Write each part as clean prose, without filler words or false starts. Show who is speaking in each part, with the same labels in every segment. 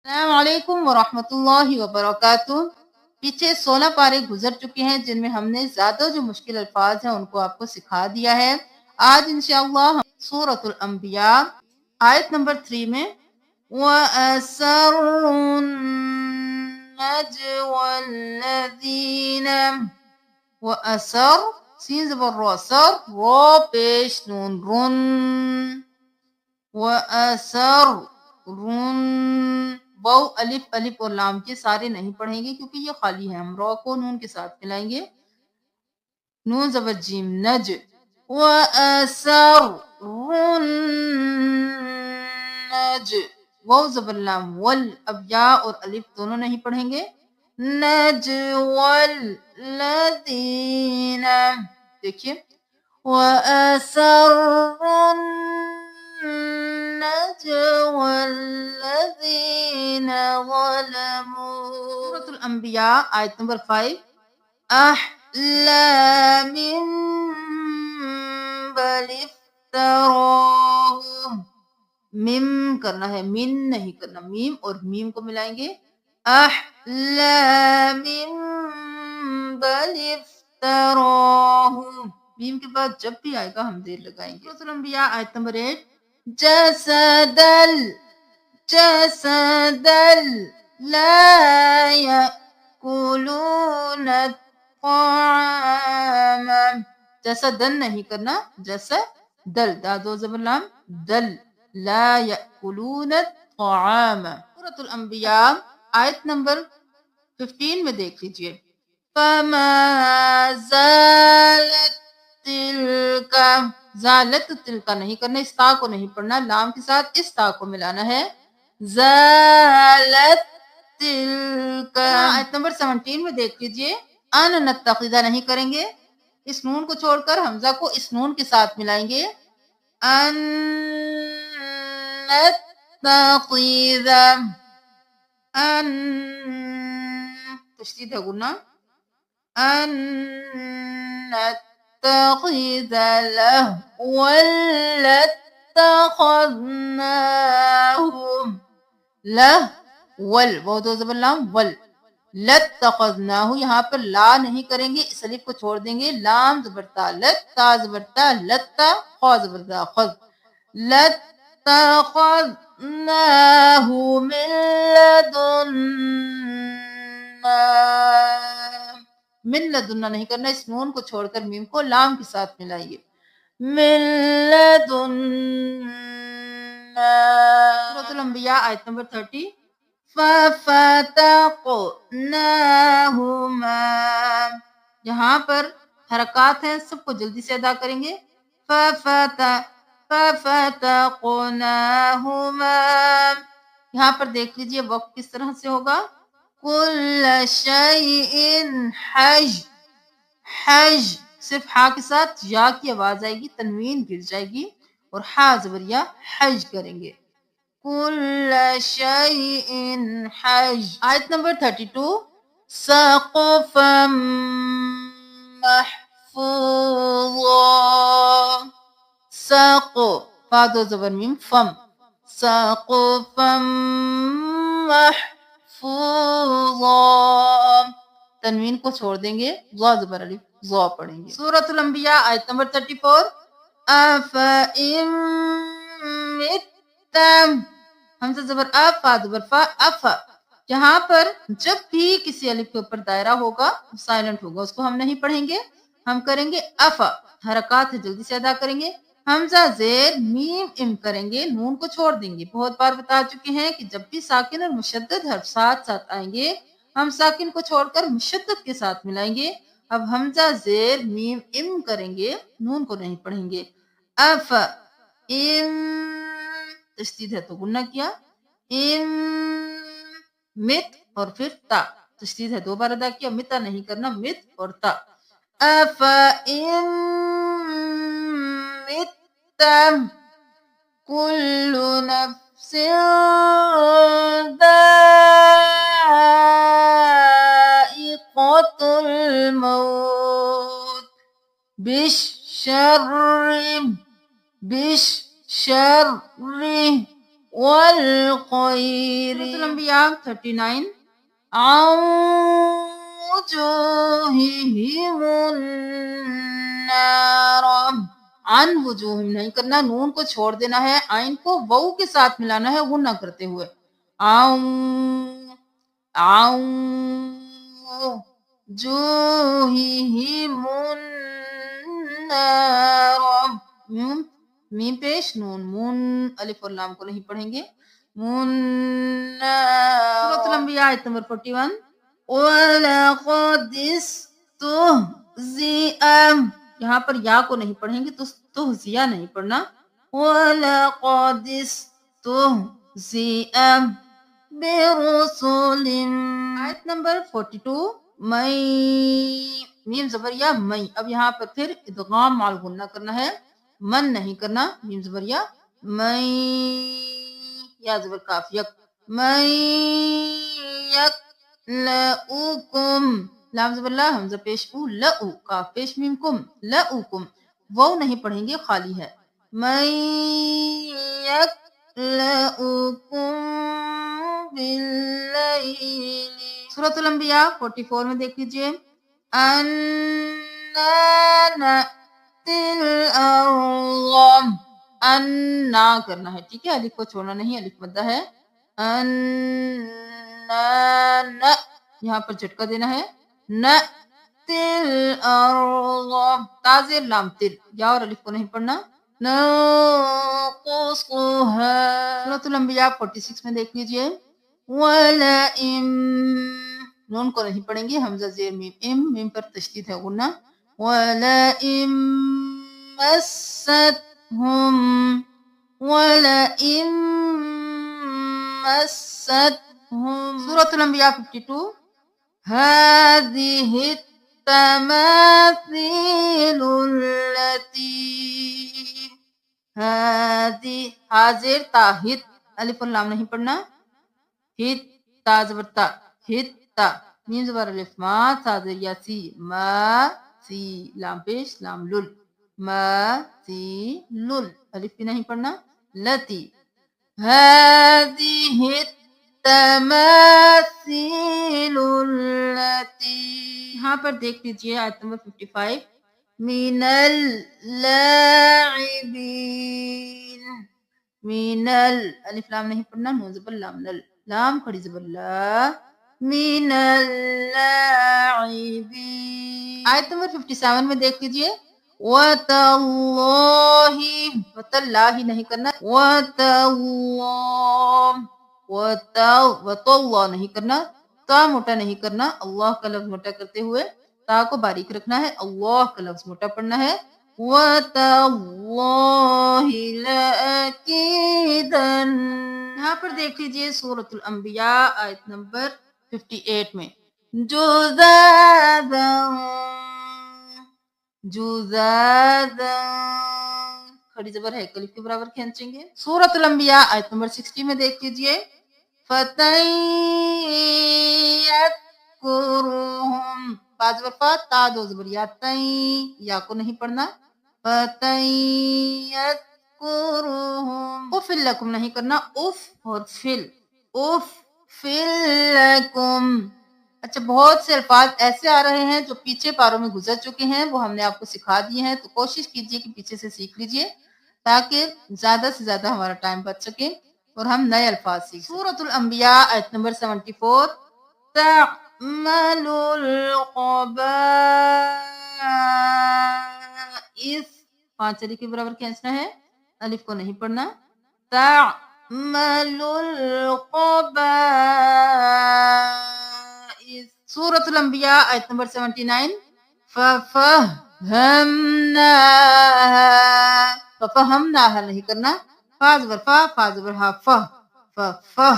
Speaker 1: السلام علیکم ورحمۃ اللہ وبرکاتہ۔ پیچھے 16 پارے گزر چکے ہیں جن میں ہم نے زیادہ جو مشکل الفاظ ہیں ان کو آپ کو سکھا دیا ہے۔ آج انشاءاللہ ہم سورۃ الانبیاء آیت نمبر 3 میں وَأَسَرُّوا النَّجْوَى الَّذِينَ وَأَسَرُّ سین زبر رو سر رو پیش نون رن وَأَسَرُّ رن واو الف الف اور لام کے سارے نہیں پڑھیں گے کیونکہ یہ خالی ہے، ہم رو کو نون کے ساتھ ملائیں گے۔ نون زبر جیم نج وَأَسَرُّ النَّجْ واو زبر لام ول اب یا اور الف دونوں نہیں پڑھیں گے۔ نجوى الذين دیکھیے وَأَسَرُّوا النَّجْوَى الَّذِينَ ظَلَمُوا سورۃ الانبیاء آیت نمبر 5 أَحْلَامٍ بَلِ افْتَرَاهُ میم کرنا ہے، من نہیں کرنا، میم اور میم کو ملائیں گے۔ أَحْلَامٍ بَلِ افْتَرَاهُ میم کے بعد جب بھی آئے گا ہم زیر لگائیں گے۔ سورۃ الانبیاء آیت نمبر 8 جسدل لا يأكلون الطعام جسدن نہیں کرنا، جسدل دا دو زبر لام دل لا يأكلون الطعام۔ سورۃ الانبیاء آیت نمبر 15 میں دیکھ لیجئے فما زالت تلک زالت تلک نہیں کرنا، اس تا کو نہیں پڑھنا، لام کے ساتھ اس تا کو ملانا ہے۔ زالت تلک آیت نمبر 17 میں دیکھ لیجئے ان نتخذہ نہیں کریں گے، اس نون کو چھوڑ کر حمزہ کو اس نون کے ساتھ ملائیں گے۔ ان نتخذہ ان تشدید ہے گنا ان نتخذ لهوا لاتخذناه ول وہ دو زبر لام ول لاتخذناه یہاں پر لا نہیں کریں گے، اس الف کو چھوڑ دیں گے، لام زبر تا لت تا زبر تا لتا خا زبر تا خذ لاتخذناه من لدنا من لدنا نہیں کرنا، اس نون کو چھوڑ کر میم کو لام کے ساتھ ملائیے۔ من لدنا سورۃ الانبیاء آیت نمبر 30 ففتقناهما یہاں پر حرکات ہیں، سب کو جلدی سے ادا کریں گے۔ ففتقناهما یہاں پر دیکھ لیجئے وقت کس طرح سے ہوگا۔ کل شیء حج حج صرف ہا کے ساتھ یا کی آواز آئے گی، تنوین گر جائے گی اور ہا زبر یا حج کریں گے۔ کل شیء حج آیت نمبر 32 سقفا محفوظا ساق فا دو زبر میم فم سقفا محفوظا تنوین کو چھوڑ دیں گے، ضا زبر الف ضا پڑھیں گے۔ سورۃ الانبیاء آیت نمبر 34 افئن مت حمزہ زبر اف فا زبر فا اف یہاں پر جب بھی کسی الف کے اوپر دائرہ ہوگا سائلنٹ ہوگا، اس کو ہم نہیں پڑھیں گے، ہم کریں گے اف حرکات ہے جلدی سے ادا کریں گے۔ حمزہ زیر میم ام کریں گے، نون کو چھوڑ دیں گے، بہت بار بتا چکے ہیں کہ جب بھی ساکن اور مشدد حرف ساتھ ساتھ آئیں گے ہم ساکن کو چھوڑ کر مشدد کے ساتھ ملائیں گے۔ اب حمزہ زیر میم ام کریں گے، نون کو نہیں پڑھیں گے۔ اف ام تشدید ہے تو گنہ کیا، ام مت اور پھر تا تشدید ہے دو بار ادا کیا، متا نہیں کرنا، مت اور تا۔ اف ام مت کل نفس ذائقۃ الموت بالشر والخير سورة الأنبياء 39 عن وجوههم النار عن وجوہم نہیں کرنا نون کو چھوڑ دینا ہے عین کو واو کے ساتھ ملانا ہے غنہ کرتے ہوئے عن عن وجوہهم النار میم پیش نون مون الف اور لام کو نہیں پڑھیں گے سورۃ الانبیاء آیت نمبر 41 وَلَقَدِ اسْتُهْزِئَ یہاں پر یا کو نہیں پڑھیں گے تو تہزیہ نہیں پڑھنا وَلَقَدِ اسْتُهْزِئَ بِرُسُلٍ آیت نمبر 42 میم زبریہ مئی اب یہاں پر پھر ادغام مال غنہ کرنا ہے من نہیں کرنا میم زبریہ مئی یا زبر کاف یک مئی یک لَأُكُمْ لام زبر لا حمزہ پیش او لَأُ کاف پیش میم کم لَأُكُمْ وہ نہیں پڑھیں گے خالی ہے مئی یک لَأُكُمْ باللیل سورۃ الانبیاء 44 میں دیکھ لیجئے ان نا کرنا ہے ٹھیک ہے الف کو چھوڑنا نہیں الف مدہ ہے ان یہاں پر جھٹکا دینا ہے نہ تل تازر لام تل یا اور الف کو نہیں پڑھنا نقصها سورۃ الانبیاء 46 میں دیکھ لیجئے وَلَئِن نون کو نہیں پڑھیں گے حمزہ زیر میم میم پر تشدید ہے غنہ وَلَئِن مَسَّتْهُمْ وَلَئِن مَسَّتْهُمْ سورۃ الانبیاء 52 هذه التماثيل التي هذه حاضر تاہت الف اور لام نہیں پڑھنا ہت تا زبر تا ہت تا میم زبر الف ما صادر یا سی ما سی لام پیش لام لل ما سی لل الف بھی نہیں پڑھنا لتی هذه التماثيل التي یہاں پر دیکھ لیجئے آیت نمبر 55 من اللاعبین من الف لام نہیں پڑھنا نون زبر لام نل لام کھڑی زبر لا من اللاعبین آیت نمبر 57 میں دیکھ لیجئے وَتَاللَّهِ وَتَاللَّهِ نہیں کرنا وَتَاللَّهِ نہیں کرنا تا موٹا نہیں کرنا اللہ کا لفظ موٹا کرتے ہوئے تا کو باریک رکھنا ہے اللہ کا لفظ موٹا پڑھنا ہے وَتَاللَّهِ لَأَكِيدَنَّ یہاں پر دیکھ لیجئے سورۃ الانبیاء آیت نمبر 58 میں جُزَاذًا کھڑی زبر ہے الف کے برابر کھینچیں گے سورۃ الانبیاء آیت نمبر 60 میں دیکھ لیجئے فَتَن يَذْكُرُهُمْ فا زبر فا تا دو زبر یا تین یا کو نہیں پڑھنا فَتَن يَذْكُرُهُمْ اُفِل لَكُمْ نہیں کرنا اف اور فل اف فِل لَكُمْ اچھا بہت سے الفاظ ایسے آ رہے ہیں جو پیچھے پاروں میں گزر چکے ہیں وہ ہم نے آپ کو سکھا دیے ہیں تو کوشش کیجئے کہ پیچھے سے سیکھ لیجئے تاکہ زیادہ سے زیادہ ہمارا ٹائم بچ سکے اور ہم نئے الفاظ سیکھ سورۃ الانبیاء آیت نمبر 74 تعمل القبائس 5 الف کے برابر کھینچنا ہے الف کو نہیں پڑھنا تعمل القبائس سورۃ الانبیاء آیت نمبر 79 ففہمناہا نہیں کرنا فا زبر فا فا زبر ہا فہ فہ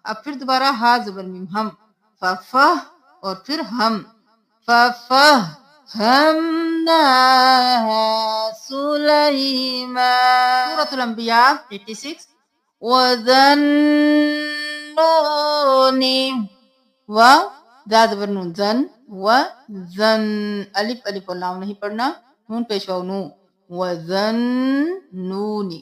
Speaker 1: اب پھر دوبارہ ہا زبر میم ہم فہ اور پھر ہم ففہمناہا سلیمان سورۃ الانبیاء 86 وَذَنُّونِ و زا زبر نون زن و زن الف الف اور لام نہیں پڑھنا نون پیش واو نو و زن نونی